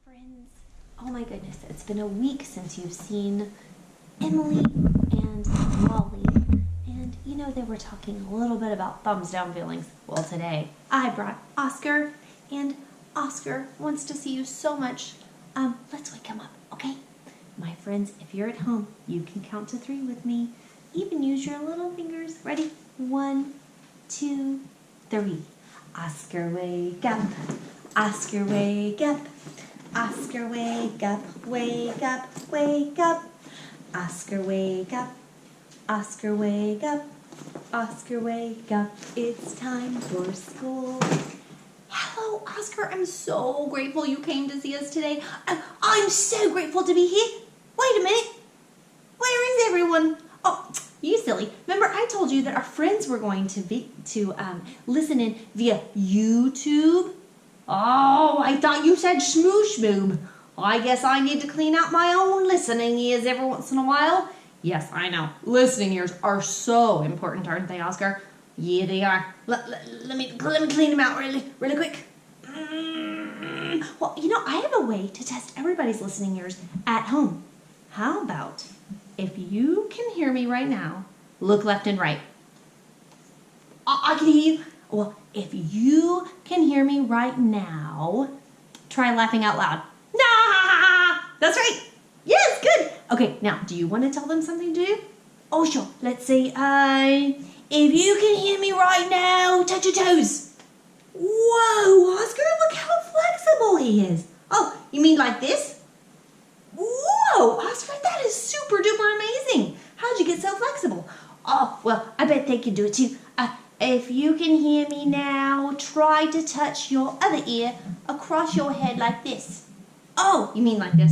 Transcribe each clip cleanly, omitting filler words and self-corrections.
Friends, oh my goodness, it's been a week since you've seen Emily and Wally. And you know, they were talking a little bit about thumbs down feelings. Well, today I brought Oscar, and Oscar wants to see you so much. Let's wake him up, okay? My friends, if you're at home, you can count to 3 with me. Even use your little fingers. Ready? 1, 2, 3. Oscar, wake up. Oscar, wake up. Oscar, wake up, wake up, wake up. Oscar, wake up. Oscar, wake up. Oscar, wake up. It's time for school. Hello, Oscar. I'm so grateful you came to see us today. I'm so grateful to be here. Wait a minute. Where is everyone? Oh, you silly. Remember I told you that our friends were going to listen in via YouTube? Oh, I thought you said smoosh-moob. I guess I need to clean out my own listening ears every once in a while. Yes, I know. Listening ears are so important, aren't they, Oscar? Yeah, they are. Let me clean them out really quick. Well, you know, I have a way to test everybody's listening ears at home. How about if you can hear me right now, look left and right. I can hear you. Well, if you can hear me right now, try laughing out loud. Nah! That's right. Yes, good. Okay, now, do you want to tell them something to do? Oh, sure. Let's say, if you can hear me right now, touch your toes. Whoa, Oscar, look how flexible he is. Oh, you mean like this? Whoa, Oscar, that is super duper amazing. How'd you get so flexible? Oh, well, I bet they can do it too. If you can hear me now, try to touch your other ear across your head like this. Oh, you mean like this?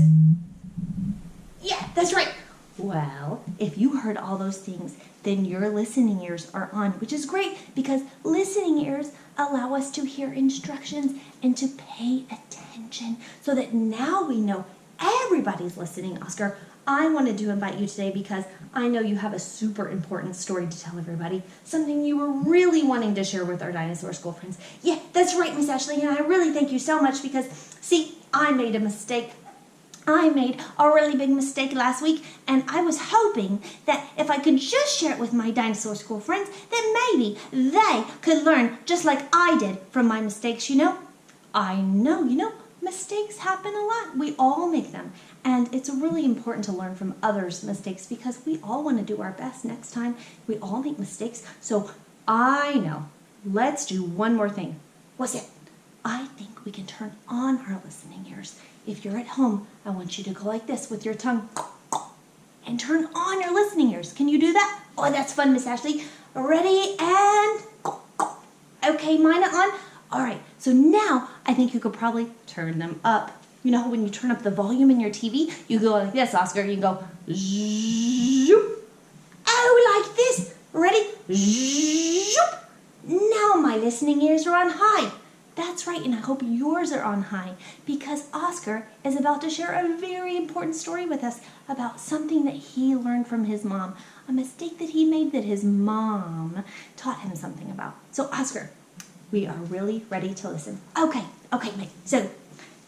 Yeah, that's right. Well, if you heard all those things, then your listening ears are on, which is great because listening ears allow us to hear instructions and to pay attention so that now we know everybody's listening. Oscar, I wanted to invite you today because I know you have a super important story to tell everybody, something you were really wanting to share with our dinosaur school friends. Yeah, that's right, Miss Ashley, and I really thank you so much because, see, I made a mistake. I made a really big mistake last week, and I was hoping that if I could just share it with my dinosaur school friends, then maybe they could learn just like I did from my mistakes, you know? I know, mistakes happen a lot. We all make them. And it's really important to learn from others' mistakes because we all want to do our best next time. We all make mistakes. So I know. Let's do one more thing. What's it? I think we can turn on our listening ears. If you're at home, I want you to go like this with your tongue and turn on your listening ears. Can you do that? Oh, that's fun, Miss Ashley. Ready and okay, mine are on. All right, so now I think you could probably turn them up. You know when you turn up the volume in your TV, you go like this, Oscar. You go zoop. Oh, like this. Ready? Zoop. Now my listening ears are on high. That's right, and I hope yours are on high because Oscar is about to share a very important story with us about something that he learned from his mom, a mistake that he made that his mom taught him something about. So, Oscar, we are really ready to listen. Okay, Mike. So,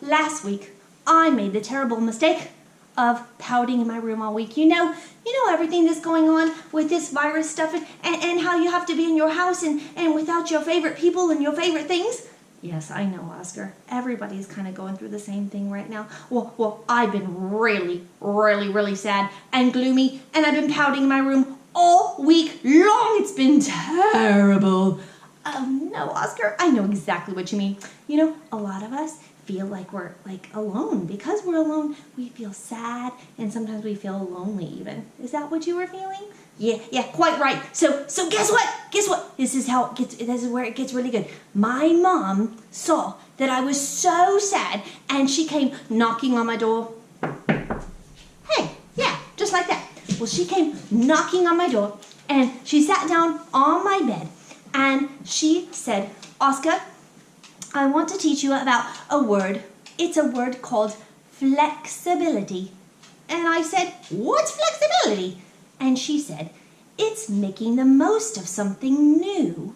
last week, I made the terrible mistake of pouting in my room all week. You know everything that's going on with this virus stuff and how you have to be in your house and without your favorite people and your favorite things. Yes, I know, Oscar. Everybody's kind of going through the same thing right now. Well, I've been really sad and gloomy, and I've been pouting in my room all week long. It's been terrible. Oh, no, Oscar, I know exactly what you mean. You know, a lot of us feel like we're, alone. Because we're alone, we feel sad, and sometimes we feel lonely even. Is that what you were feeling? Yeah, quite right. So guess what? This is where it gets really good. My mom saw that I was so sad, and she came knocking on my door. Hey, yeah, just like that. Well, she came knocking on my door, and she sat down on my bed, and she said, Oscar, I want to teach you about a word. It's a word called flexibility. And I said, what's flexibility? And she said, it's making the most of something new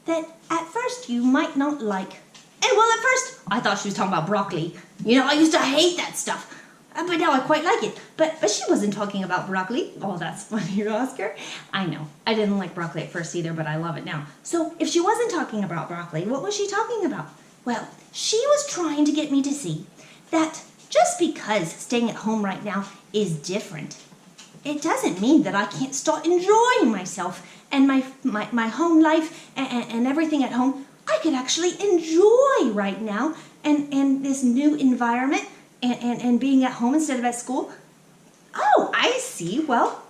that at first you might not like And well, at first, I thought she was talking about broccoli. You know, I used to hate that stuff. But now I quite like it. But she wasn't talking about broccoli. Oh, that's funny, Oscar. I know. I didn't like broccoli at first either, but I love it now. So if she wasn't talking about broccoli, what was she talking about? Well, she was trying to get me to see that just because staying at home right now is different, it doesn't mean that I can't start enjoying myself and my home life and everything at home. I could actually enjoy right now and this new environment and being at home instead of at school. Oh, I see. Well,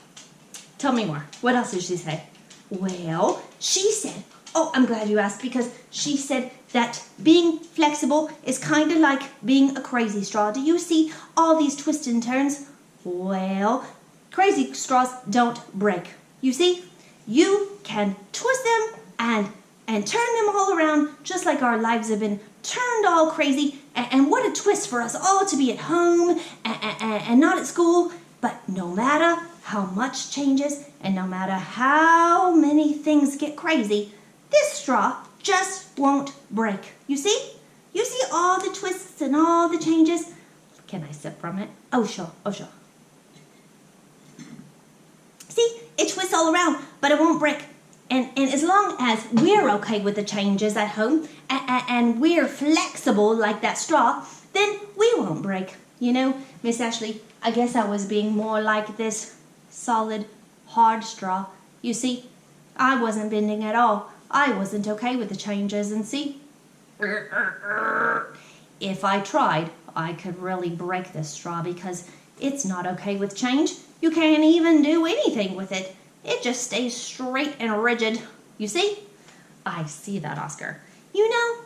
tell me more. What else did she say? Well, she said, oh, I'm glad you asked, because she said that being flexible is kind of like being a crazy straw. Do you see all these twists and turns? Well, crazy straws don't break. You see, you can twist them and turn them all around, just like our lives have been turned all crazy. And what a twist for us all to be at home and not at school. But no matter how much changes and no matter how many things get crazy, this straw just won't break. You see? You see all the twists and all the changes? Can I sip from it? Oh, sure. Oh, sure. See? It twists all around, but it won't break. And as long as we're okay with the changes at home and we're flexible like that straw, then we won't break. You know, Miss Ashley, I guess I was being more like this solid, hard straw. You see, I wasn't bending at all. I wasn't okay with the changes, and see, if I tried, I could really break this straw because it's not okay with change. You can't even do anything with it. It just stays straight and rigid. You see? I see that, Oscar. You know,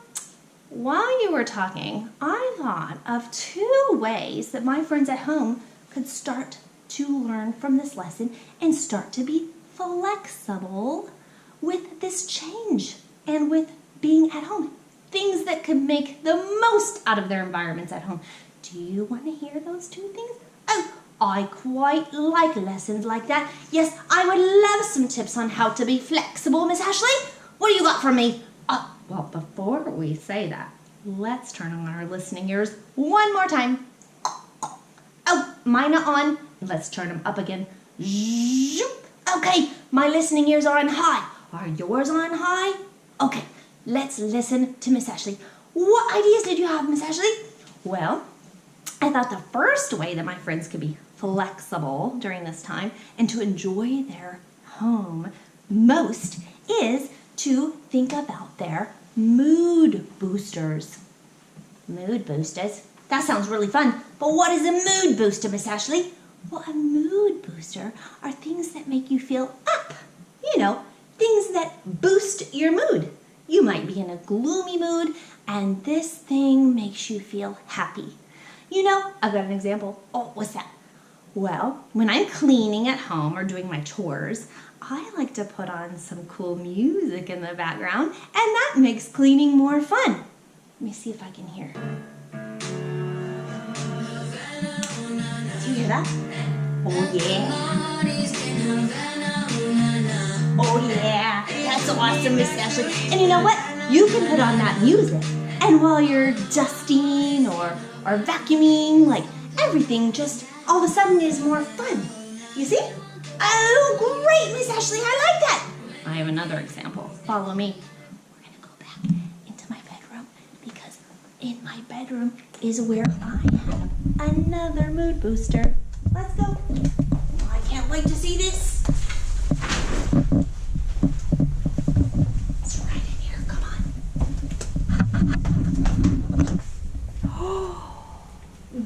while you were talking, I thought of 2 ways that my friends at home could start to learn from this lesson and start to be flexible with this change and with being at home. Things that could make the most out of their environments at home. Do you want to hear those 2 things? Oh, I quite like lessons like that. Yes, I would love some tips on how to be flexible, Miss Ashley. What do you got for me? Well, before we say that, let's turn on our listening ears one more time. Oh, mine are on. Let's turn them up again. Zoop. Okay, my listening ears are on high. Are yours on high? Okay, let's listen to Miss Ashley. What ideas did you have, Miss Ashley? Well, I thought the first way that my friends could be flexible during this time and to enjoy their home most is to think about their mood boosters. Mood boosters? That sounds really fun, but what is a mood booster, Miss Ashley? Well, a mood booster are things that make you feel up. You know, things that boost your mood. You might be in a gloomy mood, and this thing makes you feel happy. You know, I've got an example. Oh, what's that? Well, when I'm cleaning at home or doing my chores, I like to put on some cool music in the background, and that makes cleaning more fun. Let me see if I can hear. Do you hear that? Oh, yeah. Oh, yeah. That's awesome, Miss Ashley. And you know what? You can put on that music, and while you're dusting or vacuuming, like everything just all of a sudden is more fun. You see? Oh, great, Miss Ashley, I like that. I have another example. Follow me. We're going to go back into my bedroom because in my bedroom is where I have another mood booster. Let's go. Oh, I can't wait to see this. It's right in here. Come on.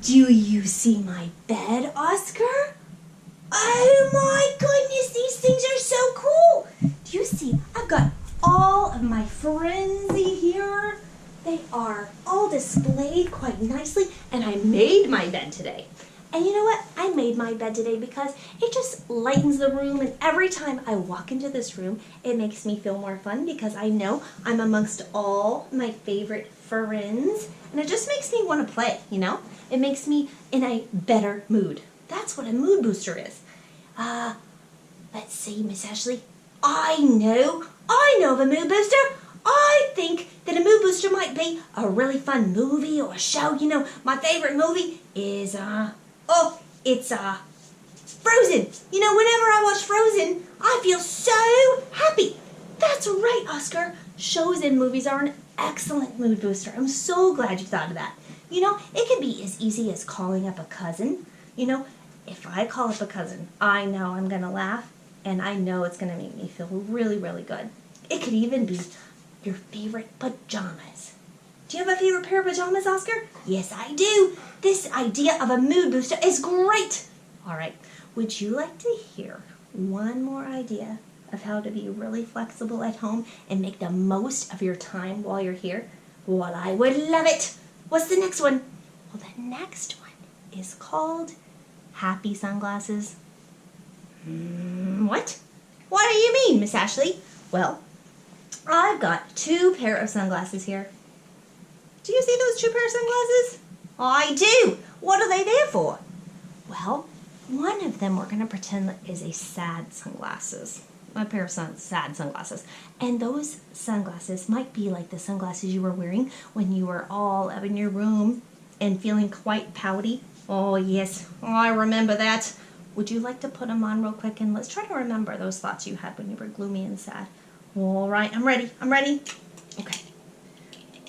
Do you see my bed, Oscar? Oh my goodness, these things are so cool. Do you see? I've got all of my frenzy here. They are all displayed quite nicely, and I made my bed today. And you know what? I made my bed today because it just lightens the room, and every time I walk into this room, it makes me feel more fun because I know I'm amongst all my favorite friends, and it just makes me want to play, you know? It makes me in a better mood. That's what a mood booster is. Let's see, Miss Ashley. I know of a mood booster. I think that a mood booster might be a really fun movie or a show. You know, my favorite movie is, it's Frozen. You know, whenever I watch Frozen, I feel so happy. That's right, Oscar. Shows and movies are an excellent mood booster. I'm so glad you thought of that. You know, it can be as easy as calling up a cousin. You know, if I call up a cousin, I know I'm going to laugh, and I know it's going to make me feel really, really good. It could even be your favorite pajamas. Do you have a favorite pair of pajamas, Oscar? Yes, I do. This idea of a mood booster is great. All right, would you like to hear one more idea of how to be really flexible at home and make the most of your time while you're here? Well, I would love it. What's the next one? Well, the next one is called Happy Sunglasses. What? What do you mean, Miss Ashley? Well, I've got 2 pair of sunglasses here. Do you see those 2 pair of sunglasses? I do. What are they there for? Well, one of them we're going to pretend is a sad sunglasses. A pair of sad sunglasses. And those sunglasses might be like the sunglasses you were wearing when you were all up in your room and feeling quite pouty. Oh, yes. Oh, I remember that. Would you like to put them on real quick? And let's try to remember those thoughts you had when you were gloomy and sad. All right. I'm ready. Okay.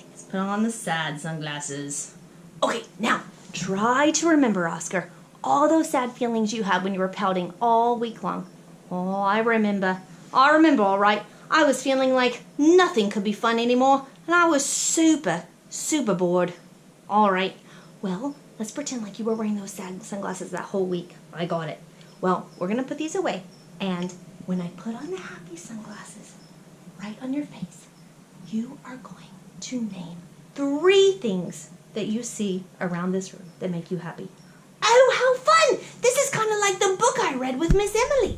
Let's put on the sad sunglasses. Okay. Now, try to remember, Oscar, all those sad feelings you had when you were pouting all week long. Oh, I remember, all right. I was feeling like nothing could be fun anymore, and I was super, super bored. All right, well, let's pretend like you were wearing those sad sunglasses that whole week. I got it. Well, we're going to put these away, and when I put on the happy sunglasses right on your face, you are going to name 3 things that you see around this room that make you happy. Oh, how fun! This is kind of like the book I read with Miss Emily.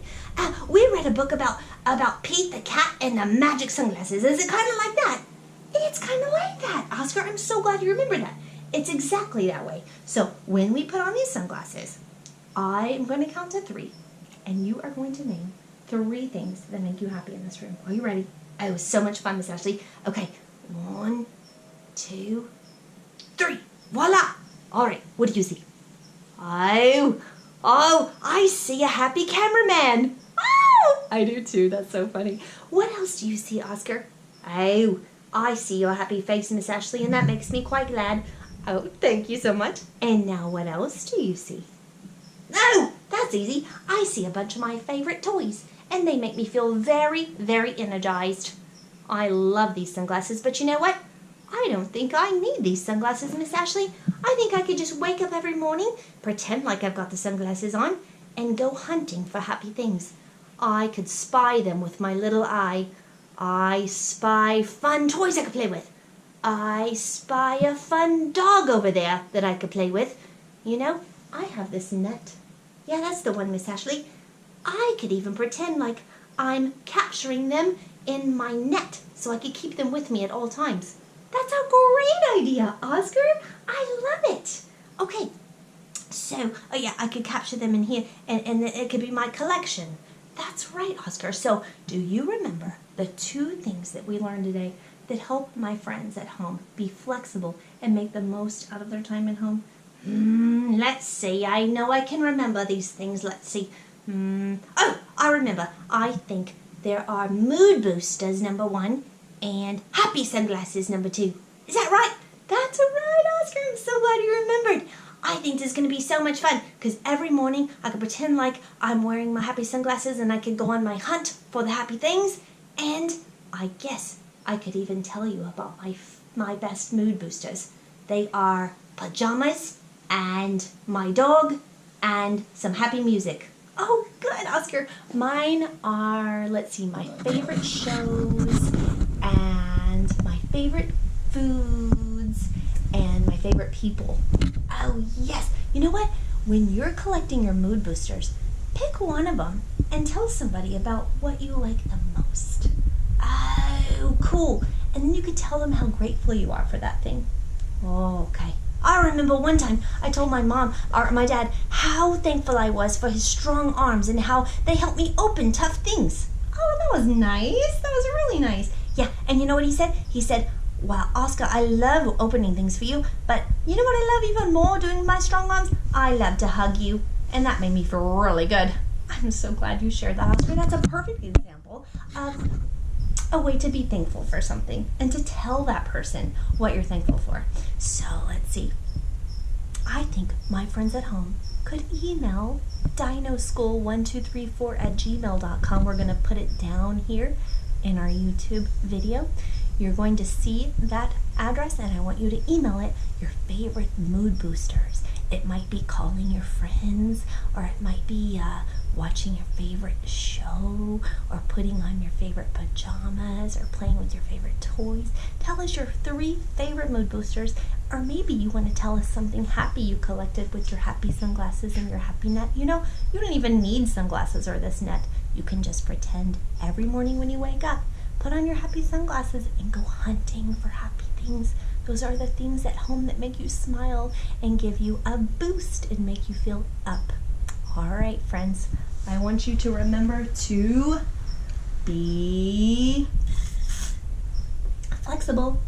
We read a book about Pete the cat and the magic sunglasses. Is it kind of like that? It's kind of like that, Oscar. I'm so glad you remembered that. It's exactly that way. So when we put on these sunglasses, I am going to count to 3, and you are going to name 3 things that make you happy in this room. Are you ready? Oh, it was so much fun, Miss Ashley. Okay, 1, 2, 3. Voila! All right, what do you see? Oh, I see a happy cameraman. Oh, I do too. That's so funny. What else do you see, Oscar? Oh, I see your happy face, Miss Ashley, and that makes me quite glad. Oh, thank you so much. And now what else do you see? Oh, that's easy. I see a bunch of my favorite toys, and they make me feel very, very energized. I love these sunglasses, but you know what? I don't think I need these sunglasses, Miss Ashley. I think I could just wake up every morning, pretend like I've got the sunglasses on, and go hunting for happy things. I could spy them with my little eye. I spy fun toys I could play with. I spy a fun dog over there that I could play with. You know, I have this net. Yeah, that's the one, Miss Ashley. I could even pretend like I'm capturing them in my net so I could keep them with me at all times. That's a great idea, Oscar. I love it. Okay, so, oh yeah, I could capture them in here, and it could be my collection. That's right, Oscar. So, do you remember the 2 things that we learned today that help my friends at home be flexible and make the most out of their time at home? Let's see. I know I can remember these things. Let's see. Oh, I remember. I think there are mood boosters, number 1, and happy sunglasses, number 2. Is that right? That's right, Oscar. I'm so glad you remembered. I think this is going to be so much fun because every morning I could pretend like I'm wearing my happy sunglasses and I could go on my hunt for the happy things. And I guess I could even tell you about my best mood boosters. They are pajamas and my dog and some happy music. Oh, good, Oscar. Mine are, let's see, my favorite shows and my favorite foods and my favorite people. Oh, yes. You know what? When you're collecting your mood boosters, pick one of them and tell somebody about what you like the most. Oh, cool. And then you could tell them how grateful you are for that thing. Oh, okay. I remember one time I told my dad how thankful I was for his strong arms and how they helped me open tough things. Oh, that was nice. That was really nice. Yeah, and you know what he said? He said, "Well, Oscar, I love opening things for you, but you know what I love even more doing with my strong arms? I love to hug you." And that made me feel really good. I'm so glad you shared that, Oscar. That's a perfect example of a way to be thankful for something and to tell that person what you're thankful for. So let's see. I think my friends at home could email dinoschool1234@gmail.com. We're going to put it down here in our YouTube video. You're going to see that address, and I want you to email it your favorite mood boosters. It might be calling your friends, or it might be watching your favorite show, or putting on your favorite pajamas, or playing with your favorite toys. Tell us your 3 favorite mood boosters, or maybe you want to tell us something happy you collected with your happy sunglasses and your happy net. You know, you don't even need sunglasses or this net. You can just pretend every morning when you wake up, put on your happy sunglasses and go hunting for happy things. Those are the things at home that make you smile and give you a boost and make you feel up. All right, friends, I want you to remember to be flexible.